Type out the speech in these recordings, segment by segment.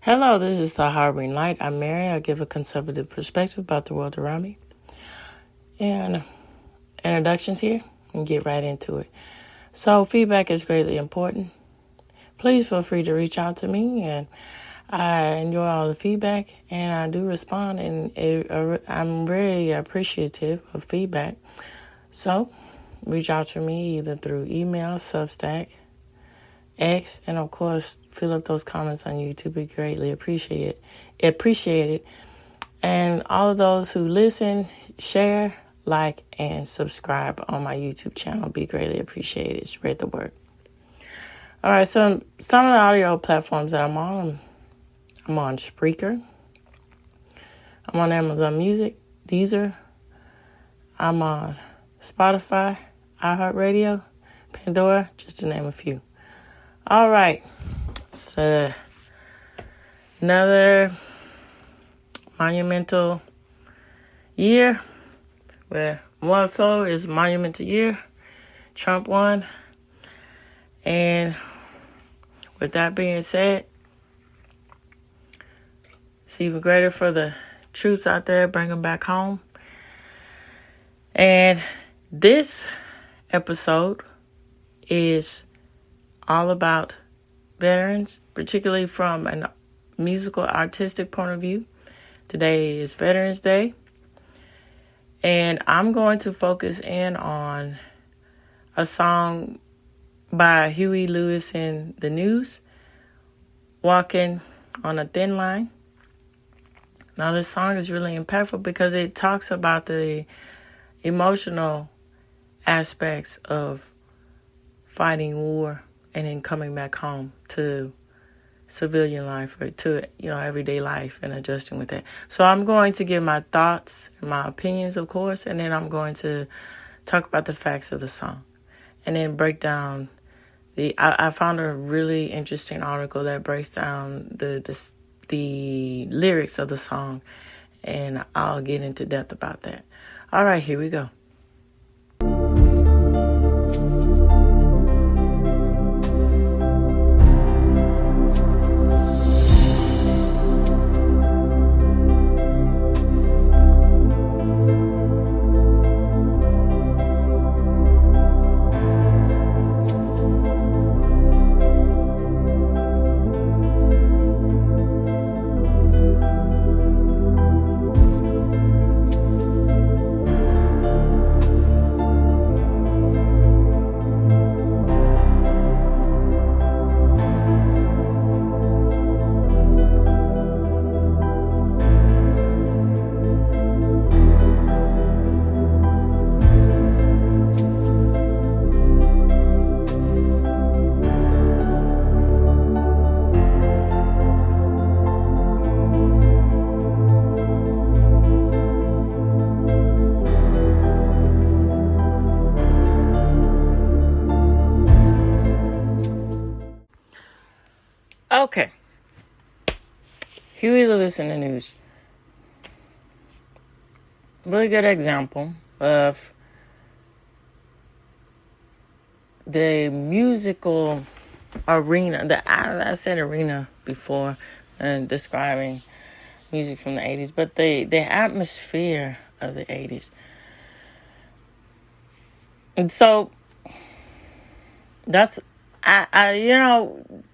Hello, this is the Harboring Light. I'm Mary. I give a conservative perspective about the world around me. And introductions here and get right into it. So feedback is greatly important. Please feel free to reach out to me, and I enjoy all the feedback, and I do respond, and I'm very appreciative of feedback. So reach out to me either through email, Substack, X, and of course, fill up those comments on YouTube. We greatly appreciate it. And all of those who listen, share, like, and subscribe on my YouTube channel be greatly appreciated. Spread the word. All right, so some of the audio platforms that I'm on Spreaker. I'm on Amazon Music, Deezer. I'm on Spotify, iHeartRadio, Pandora, just to name a few. All right, so another monumental year where Monaco is a monumental year. Trump won. And with that being said, it's even greater for the troops out there. Bring them back home. And this episode is all about veterans, particularly from a musical, artistic point of view. Today is Veterans Day. And I'm going to focus in on a song by Huey Lewis and the News, Walking on a Thin Line. Now, this song is really impactful because it talks about the emotional aspects of fighting war and then coming back home to civilian life or to, everyday life and adjusting with that. So I'm going to give my thoughts and my opinions, of course, and then I'm going to talk about the facts of the song and then break down I found a really interesting article that breaks down the lyrics of the song, and I'll get into depth about that. All right, here we go. Okay. Huey Lewis and the News. Really good example of the musical arena. I said arena before describing music from the 80s, but the atmosphere of the 80s. And so that's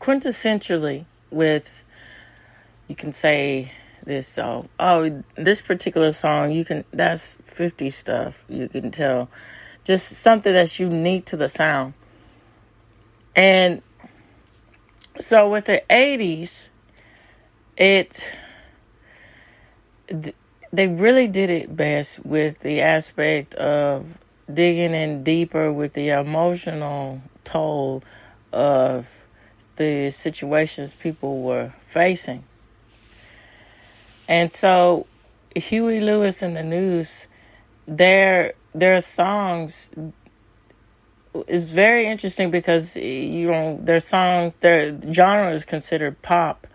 quintessentially with, you can say this, this particular song, that's 50 stuff, you can tell. Just something that's unique to the sound. And so with the 80s, they really did it best with the aspect of digging in deeper with the emotional toll of the situations people were facing. And so Huey Lewis and the News, their songs is very interesting because their songs, their genre is considered pop,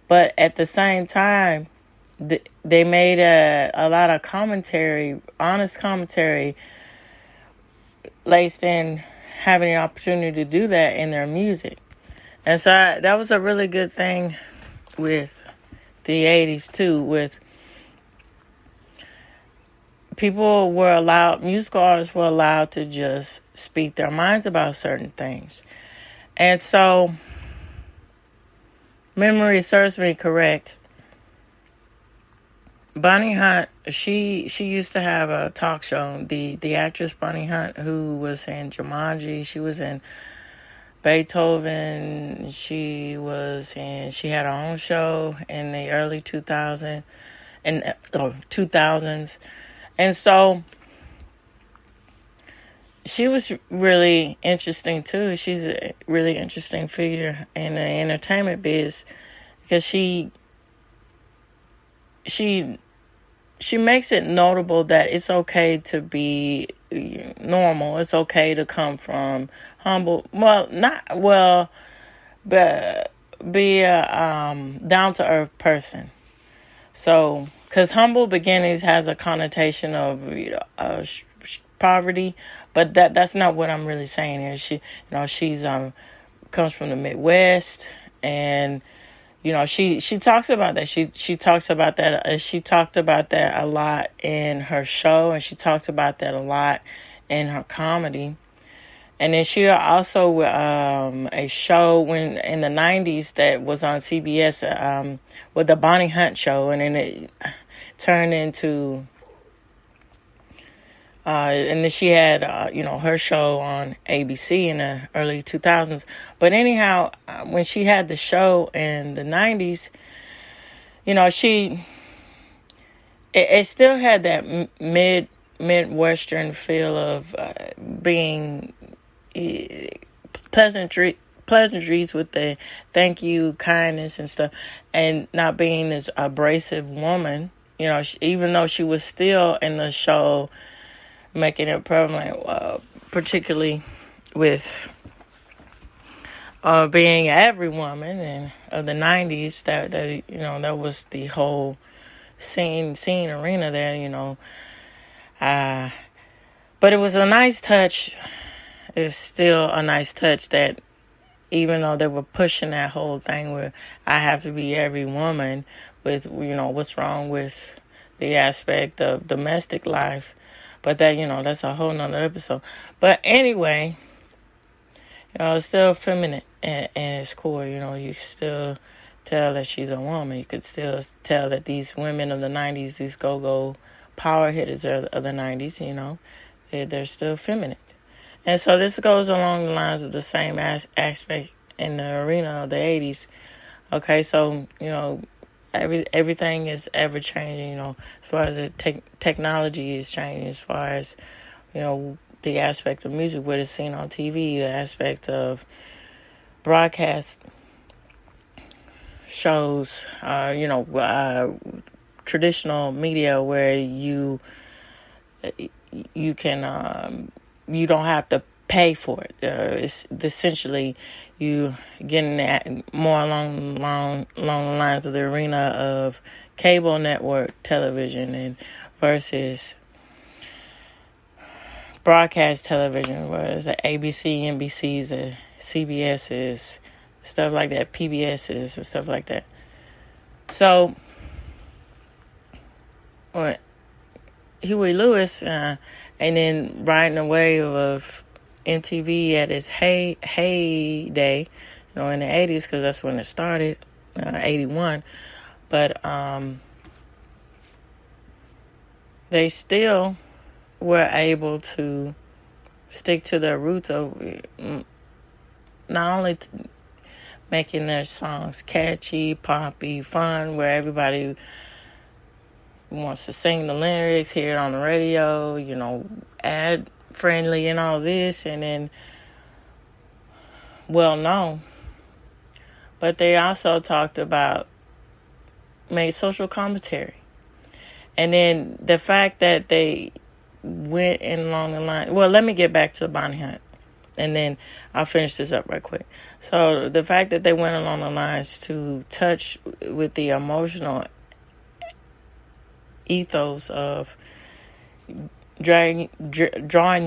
but at the same time they made a lot of commentary, honest commentary, laced in having the opportunity to do that in their music. And so that was a really good thing with the 80s too, with musical artists were allowed to just speak their minds about certain things. And so, memory serves me correct, Bonnie Hunt, she used to have a talk show. The actress Bonnie Hunt, who was in Jumanji, she was in Beethoven, she had her own show in the early 2000s. And so she was really interesting too. She's a really interesting figure in the entertainment biz because she makes it notable that it's okay to be normal. It's okay to come from humble, but be a down to earth person. So, because humble beginnings has a connotation of poverty, but that's not what I'm really saying here. She's comes from the Midwest, and she talks about that. She talks about that. She talked about that a lot in her show, and she talked about that a lot in her comedy. And then she also a show in the 90s that was on CBS with the Bonnie Hunt show, and then it turned into and then she had her show on ABC in the early 2000s. But anyhow, when she had the show in the 90s, it still had that Midwestern feel of being pleasantries with the thank you, kindness and stuff, and not being this abrasive woman. Even though she was still in the show making it prevalent, particularly with being every woman and of the 90s. That was the whole scene arena there. But it was a nice touch. It's still a nice touch that even though they were pushing that whole thing where I have to be every woman with, what's wrong with the aspect of domestic life. But that's a whole nother episode. But anyway, it's still feminine in its core. You still tell that she's a woman. You could still tell that these women of the 90s, these go-go power hitters of the 90s, they're still feminine. And so this goes along the lines of the same aspect in the arena of the 80s. Okay, so, everything is ever changing, as far as the technology is changing, as far as, the aspect of music, what is seen on TV, the aspect of broadcast shows, traditional media where you can, you don't have to pay for it. It's essentially you getting that more along the lines of the arena of cable network television and versus broadcast television, whereas the ABC, NBCs, the CBSs, stuff like that, PBSs and stuff like that. So, Huey Lewis, and then riding the wave of MTV at its heyday, in the 80s, because that's when it started, 81. But they still were able to stick to their roots of not only making their songs catchy, poppy, fun, where everybody wants to sing the lyrics, hear it on the radio, ad friendly and all this, and then well known. But they also talked about, made social commentary. And then the fact that they went in along the line, well, let me get back to Bonnie Hunt, and then I'll finish this up right quick. So the fact that they went along the lines to touch with the emotional ethos of drawing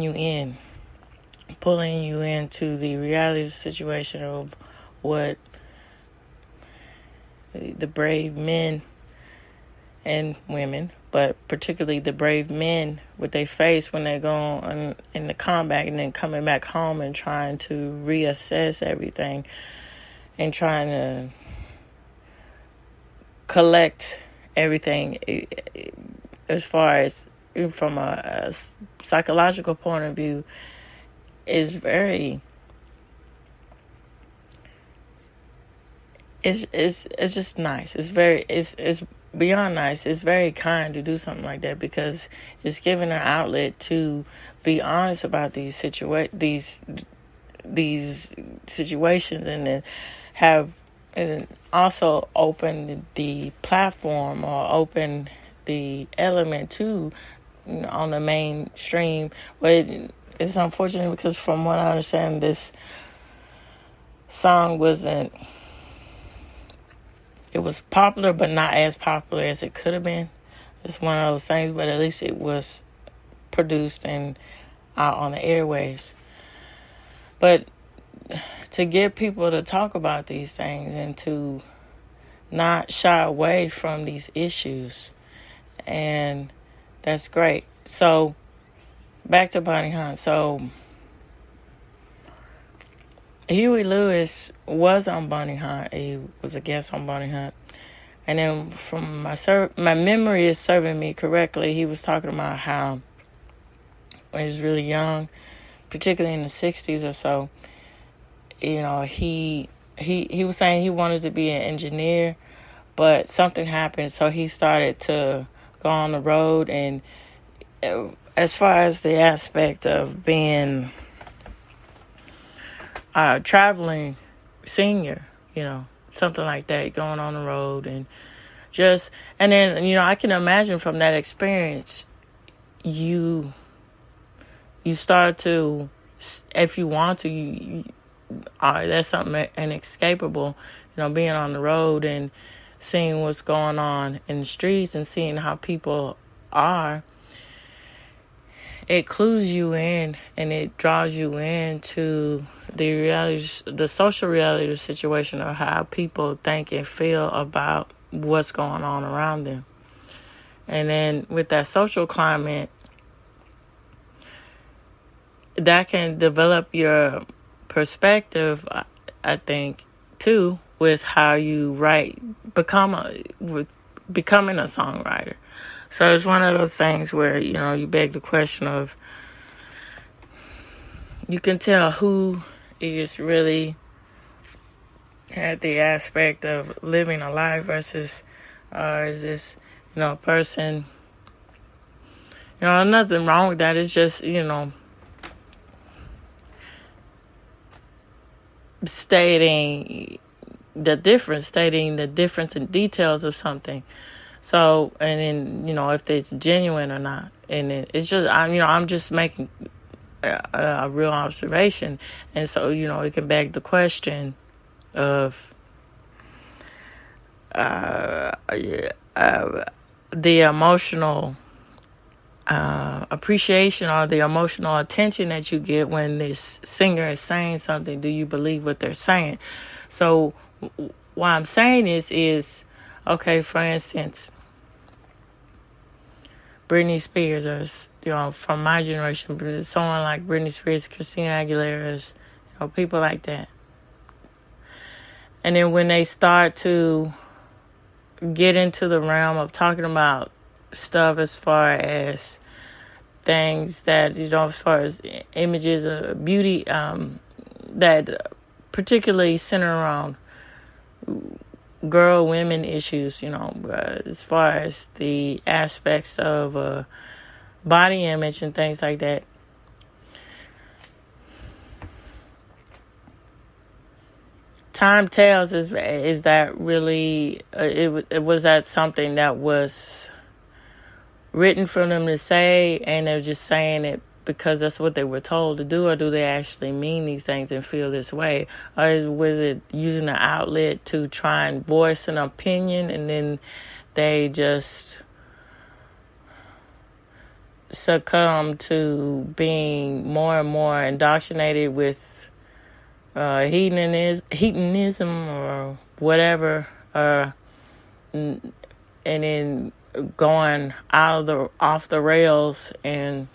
you in, pulling you into the reality of the situation of what the brave men and women, but particularly the brave men, what they face when they go in the combat and then coming back home and trying to reassess everything and trying to collect everything as far as from a psychological point of view is very it's just nice. It's beyond nice. It's very kind to do something like that because it's giving an outlet to be honest about these situations and then have and also open the platform or open the element to on the mainstream. But it's unfortunate because from what I understand, this song it was popular, but not as popular as it could have been. It's one of those things, but at least it was produced and out on the airwaves. But to get people to talk about these things and to not shy away from these issues, and that's great. So, back to Bonnie Hunt. So, Huey Lewis was on Bonnie Hunt. He was a guest on Bonnie Hunt. And then from my memory is serving me correctly, he was talking about how when he was really young, particularly in the 60s or so, he was saying he wanted to be an engineer, but something happened, so he started to go on the road. And as far as the aspect of being traveling senior, something like that, going on the road and then, I can imagine from that experience, you start to, if you want to, that's something inescapable, being on the road and seeing what's going on in the streets and seeing how people are. It clues you in and it draws you into the social reality of the situation of how people think and feel about what's going on around them. And then with that social climate, that can develop your perspective, I think, too, with how you with becoming a songwriter. So it's one of those things where, you beg the question of, you can tell who is really had the aspect of living a life versus is this, person, nothing wrong with that. It's just, stating the difference in details of something. So, and then, if it's genuine or not. And it's just, I'm just making a real observation. And so, it can beg the question of the emotional appreciation or the emotional attention that you get when this singer is saying something. Do you believe what they're saying? So, what I'm saying is, okay, for instance, Britney Spears, or from my generation, someone like Britney Spears, Christina Aguilera, people like that. And then when they start to get into the realm of talking about stuff as far as things that, as far as images of beauty, that particularly center around women issues, as far as the aspects of body image and things like that. Time tells is that really was that something that was written for them to say, and they're just saying it because that's what they were told to do, or do they actually mean these things and feel this way? Or was it using an outlet to try and voice an opinion, and then they just succumb to being more and more indoctrinated with hedonism or whatever, and then going off the rails and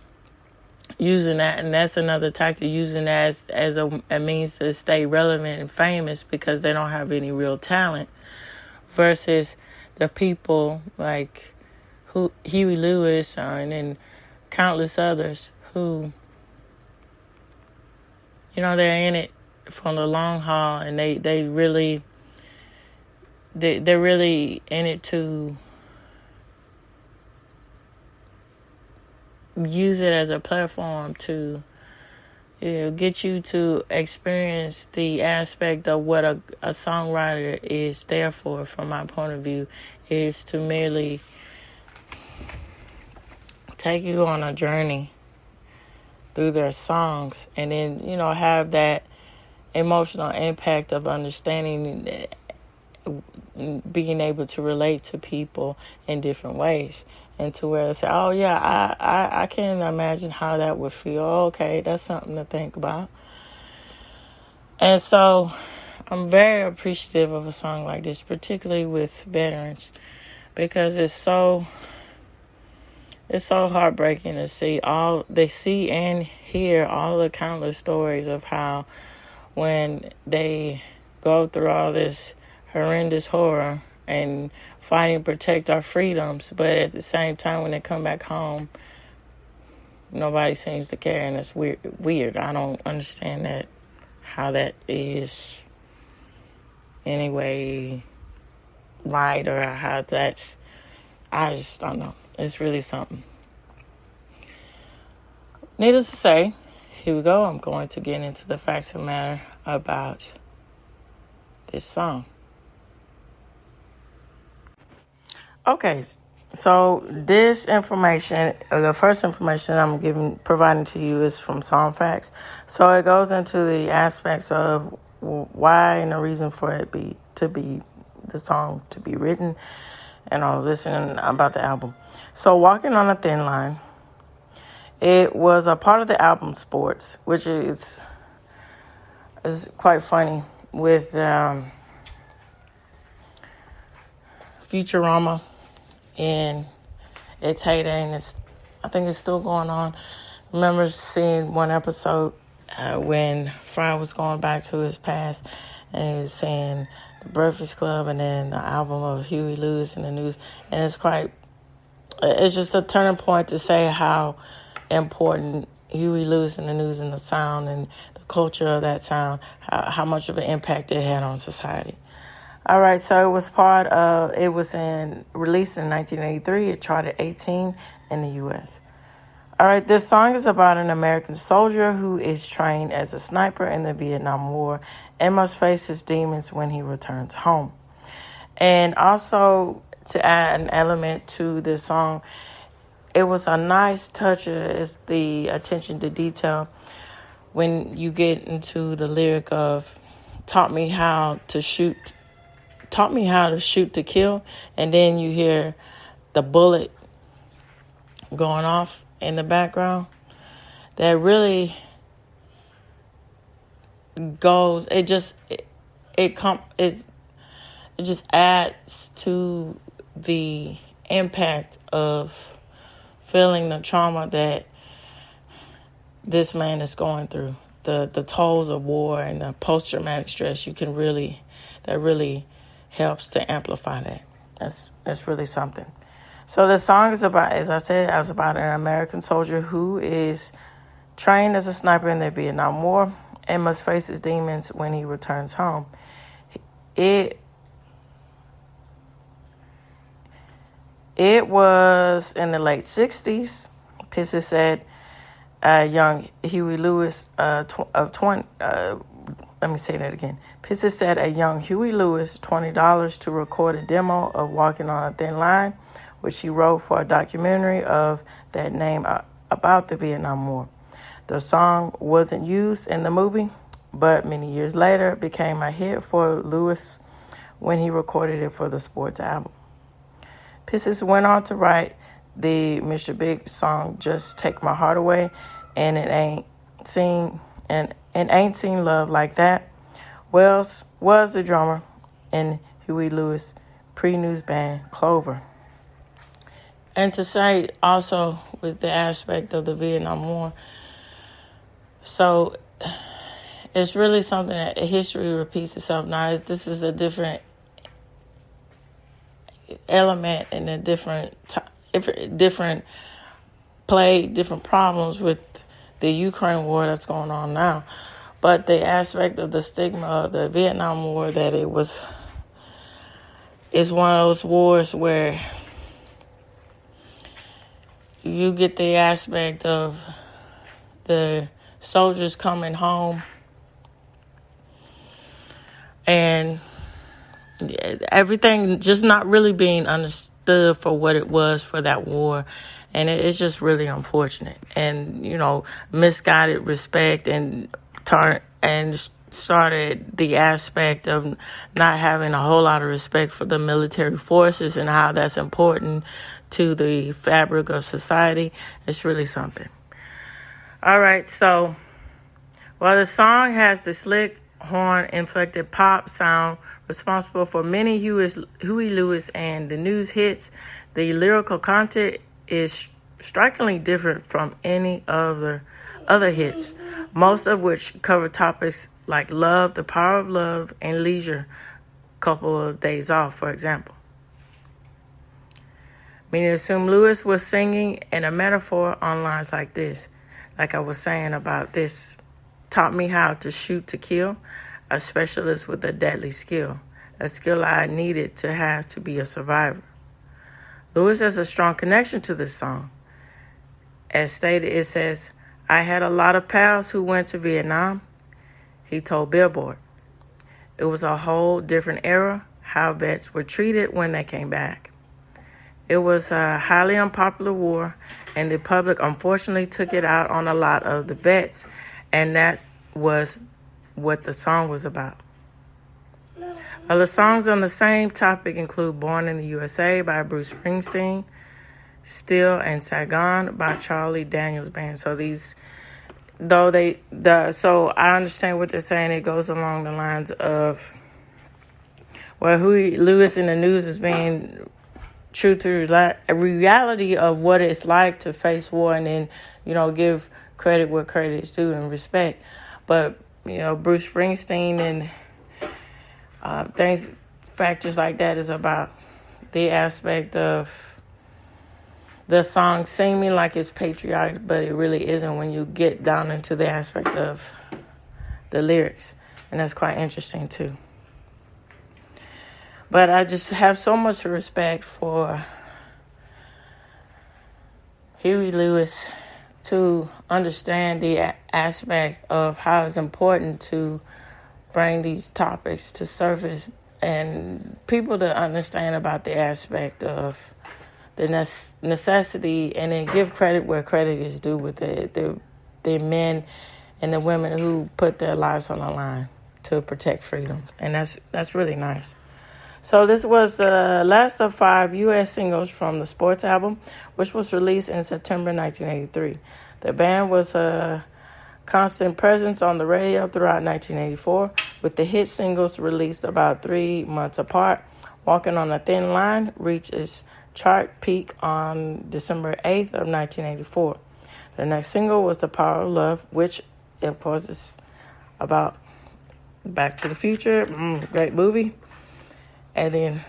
using that, and that's another tactic, using that as a means to stay relevant and famous because they don't have any real talent, versus the people like Huey Lewis and then countless others who, they're in it from the long haul, and they're really in it to use it as a platform to get you to experience the aspect of what a songwriter is there for. From my point of view, is to merely take you on a journey through their songs, and then have that emotional impact of understanding, being able to relate to people in different ways, and to where they say, oh yeah, I can imagine how that would feel. Okay, that's something to think about. And so I'm very appreciative of a song like this, particularly with veterans, because it's so heartbreaking to see and hear all the countless stories of how when they go through all this horrendous horror and fighting to protect our freedoms, but at the same time when they come back home, nobody seems to care, and it's weird. I don't understand that, how that is anyway right, or how that's, I just don't know. It's really something. Needless to say, here we go. I'm going to get into the facts of the matter about this song. Okay, so this information, the first information I'm providing to you is from Song Facts. So it goes into the aspects of why and the reason for it the song to be written, and all this, and about the album. So Walking on a Thin Line, it was a part of the album Sports, which is quite funny with Futurama in its heyday, and I think it's still going on. I remember seeing one episode when Fry was going back to his past, and he was saying The Breakfast Club and then the album of Huey Lewis and the News, and it's just a turning point to say how important Huey Lewis and the News and the sound and the culture of that sound, how much of an impact it had on society. All right, so it was released in 1983. It charted 18 in the U.S. All right, this song is about an American soldier who is trained as a sniper in the Vietnam War and must face his demons when he returns home. And also, to add an element to this song, it was a nice touch, is the attention to detail when you get into the lyric of taught me how to shoot to kill, and then you hear the bullet going off in the background. That really goes, it just adds to the impact of feeling the trauma that this man is going through, the tolls of war and the post-traumatic stress. That really helps to amplify that. That's really something. So the song is about, as I said, about an American soldier who is trained as a sniper in the Vietnam War and must face his demons when he returns home. It was in the late 60s. Pissy said young Huey Lewis Pissy said a young Huey Lewis $20 to record a demo of Walking on a Thin Line, which he wrote for a documentary of that name about the Vietnam War. The song wasn't used in the movie, but many years later it became a hit for Lewis when he recorded it for the Sports album. Pissy went on to write the Mr. Big song Just Take My Heart Away, and Ain't Seen Love Like That. Wells was the drummer in Huey Lewis pre-news band Clover. And to say also with the aspect of the Vietnam War, so it's really something that history repeats itself. Now, this is a different element and a different play, different problems with the Ukraine war that's going on now. But the aspect of the stigma of the Vietnam War, that it's one of those wars where you get the aspect of the soldiers coming home and everything just not really being understood for what it was for that war. And it's just really unfortunate. And, misguided respect and started the aspect of not having a whole lot of respect for the military forces and how that's important to the fabric of society. It's really something. All right, so while the song has the slick horn-inflected pop sound responsible for many Huey Lewis and the News hits, the lyrical content is strikingly different from any of the other hits, most of which cover topics like love, the power of love, and leisure, couple of days off, for example. Many assume Lewis was singing in a metaphor on lines like this, like I was saying about this. Taught me how to shoot to kill, a specialist with a deadly skill, a skill I needed to have to be a survivor. Lewis has a strong connection to this song. As stated, it says, I had a lot of pals who went to Vietnam, he told Billboard. It was a whole different era, how vets were treated when they came back. It was a highly unpopular war, and the public unfortunately took it out on a lot of the vets. And that was what the song was about. Other songs on the same topic include Born in the USA by Bruce Springsteen, Still and Saigon by Charlie Daniels Band. So so I understand what they're saying. It goes along the lines of, well, Huey Lewis in the News is being true to reality of what it's like to face war, and then, give credit where credit is due and respect. But, Bruce Springsteen and factors like that is about the aspect of the song seeming like it's patriotic, but it really isn't when you get down into the aspect of the lyrics. And that's quite interesting, too. But I just have so much respect for Huey Lewis to understand the aspect of how it's important to bring these topics to surface and people to understand about the aspect of the necessity, and then give credit where credit is due with the men and the women who put their lives on the line to protect freedom. And that's really nice. So this was the last of 5 U.S. singles from the Sports album, which was released in September 1983. The band was a constant presence on the radio throughout 1984, with the hit singles released about 3 months apart. Walking on a Thin Line reached its chart peak on December 8th of 1984. The next single was The Power of Love, which, of course, is about Back to the Future. Great movie. And then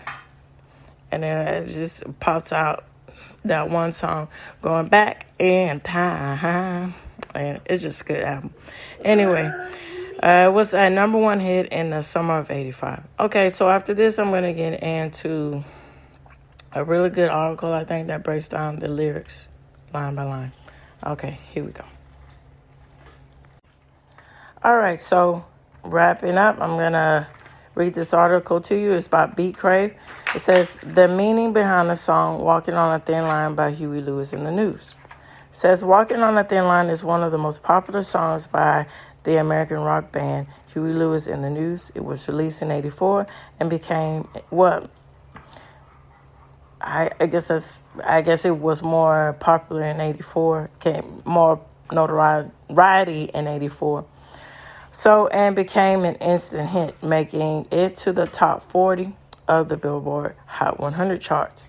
it just pops out that one song, Going Back in Time. And it's just a good album. Anyway, it was a number 1 hit in the summer of 85. Okay, so after this, I'm going to get into a really good article, I think, that breaks down the lyrics line by line. Okay, here we go. All right, so wrapping up, I'm going to read this article to you. It's by Beat Crave. It says, the meaning behind the song Walking on a Thin Line by Huey Lewis in the News. It says, Walking on a Thin Line is one of the most popular songs by the American rock band Huey Lewis in the News. It was released in 84 and became, I guess it was more popular in 84, came more notoriety in 84. So, and became an instant hit, making it to the top 40 of the Billboard Hot 100 charts.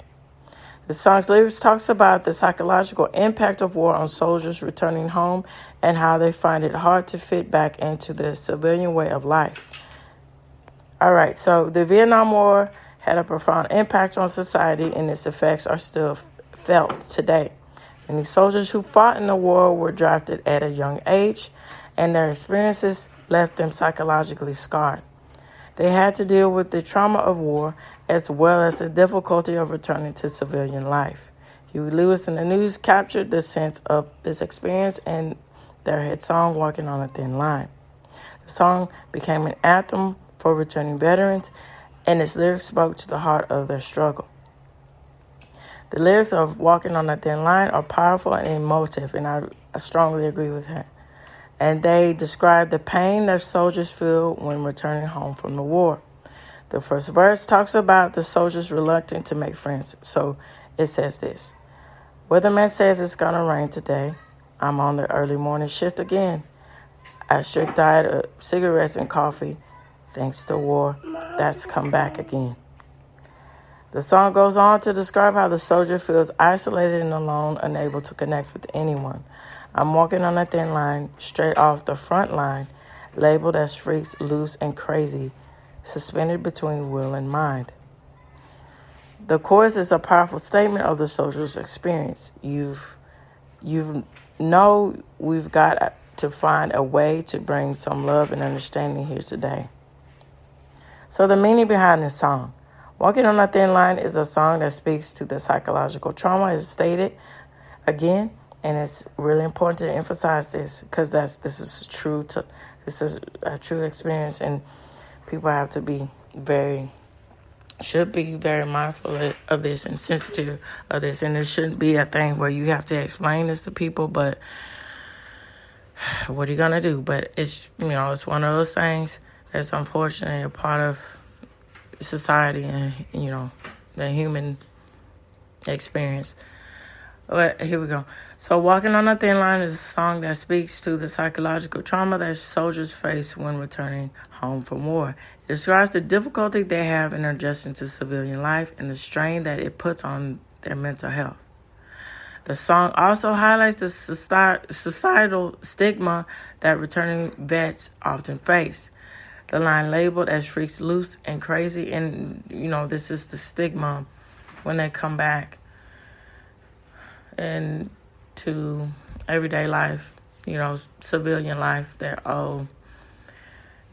The song's lyrics talks about the psychological impact of war on soldiers returning home and how they find it hard to fit back into the civilian way of life. All right, so the Vietnam War had a profound impact on society, and its effects are still felt today. Many soldiers who fought in the war were drafted at a young age, and their experiences left them psychologically scarred. They had to deal with the trauma of war as well as the difficulty of returning to civilian life. Huey Lewis and the News captured the sense of this experience in their hit song, Walking on a Thin Line. The song became an anthem for returning veterans, and its lyrics spoke to the heart of their struggle. The lyrics of Walking on a Thin Line are powerful and emotive, and I strongly agree with that. And they describe the pain that soldiers feel when returning home from the war. The first verse talks about the soldiers reluctant to make friends. So it says this: Weatherman says it's gonna rain today. I'm on the early morning shift again. I strict diet of cigarettes and coffee. Thanks to war, that's come back again. The song goes on to describe how the soldier feels isolated and alone, unable to connect with anyone. I'm walking on a thin line, straight off the front line, labeled as freaks, loose, and crazy, suspended between will and mind. The chorus is a powerful statement of the soldier's experience. We've got to find a way to bring some love and understanding here today. So the meaning behind this song. Walking on a Thin Line is a song that speaks to the psychological trauma, as stated again, and it's really important to emphasize this because this is a true experience, and people have to should be very mindful of this and sensitive of this, and it shouldn't be a thing where you have to explain this to people, but what are you gonna do? But it's it's one of those things that's unfortunately a part of society and the human experience. But here we go. So Walking on a Thin Line is a song that speaks to the psychological trauma that soldiers face when returning home from war. It describes the difficulty they have in adjusting to civilian life and the strain that it puts on their mental health. The song also highlights the societal stigma that returning vets often face. The line labeled as freaks, loose, and crazy, and this is the stigma when they come back and to everyday life, civilian life. There's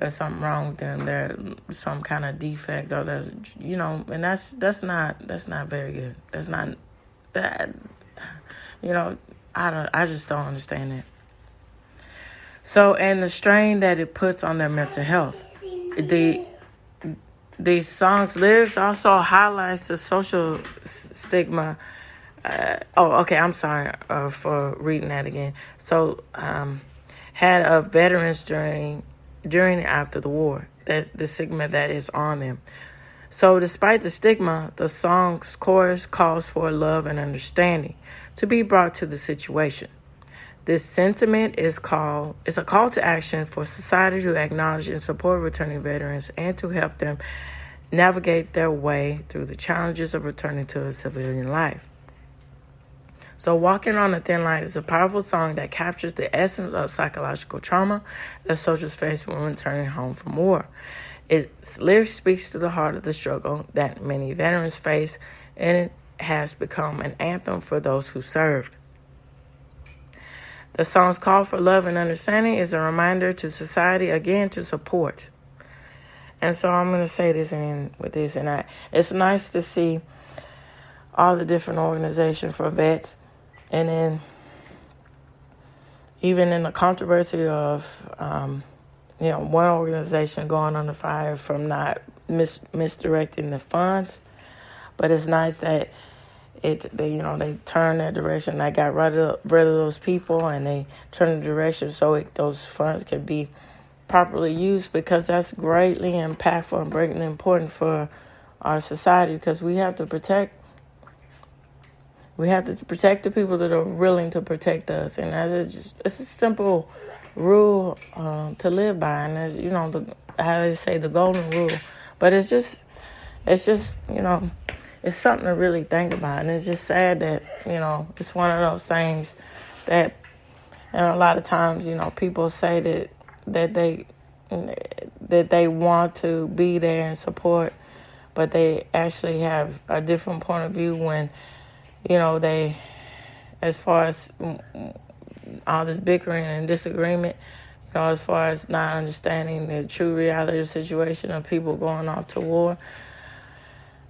something wrong with them. There's some kind of defect, or there's and that's not very good. That's not that. I just don't understand it. So, and the strain that it puts on their mental health. The song's lyrics also highlights the social stigma. I'm sorry for reading that again. So, had of veterans during and after the war, that the stigma that is on them. So, despite the stigma, the song's chorus calls for love and understanding to be brought to the situation. This sentiment is a call to action for society to acknowledge and support returning veterans and to help them navigate their way through the challenges of returning to a civilian life. So Walking on a Thin Line is a powerful song that captures the essence of psychological trauma that soldiers face when returning home from war. Its lyrics speaks to the heart of the struggle that many veterans face, and it has become an anthem for those who served. The song's call for love and understanding is a reminder to society, again, to support. And so I'm going to say this with this, and it's nice to see all the different organizations for vets, and then even in the controversy of, one organization going under fire from not misdirecting the funds, but it's nice that they turned their direction. They got rid of those people, and they turned the direction so those funds could be properly used, because that's greatly impactful and greatly important for our society, because we have to protect the people that are willing to protect us, and it's a simple rule to live by, and as how they say, the golden rule. But it's just it's just, it's something to really think about. And it's just sad that, it's one of those things that, and a lot of times, people say that they want to be there and support, but they actually have a different point of view when, they, as far as all this bickering and disagreement, as far as not understanding the true reality of the situation of people going off to war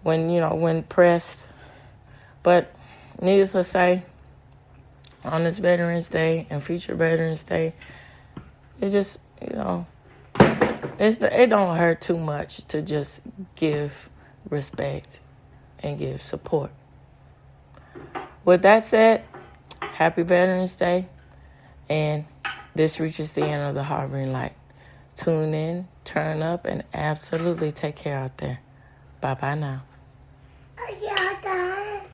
when pressed. But needless to say, on this Veterans Day and future Veterans Day, it just, it don't hurt too much to just give respect and give support. With that said, happy Veterans Day, and this reaches the end of the Harboring Light. Tune in, turn up, and absolutely take care out there. Bye-bye now.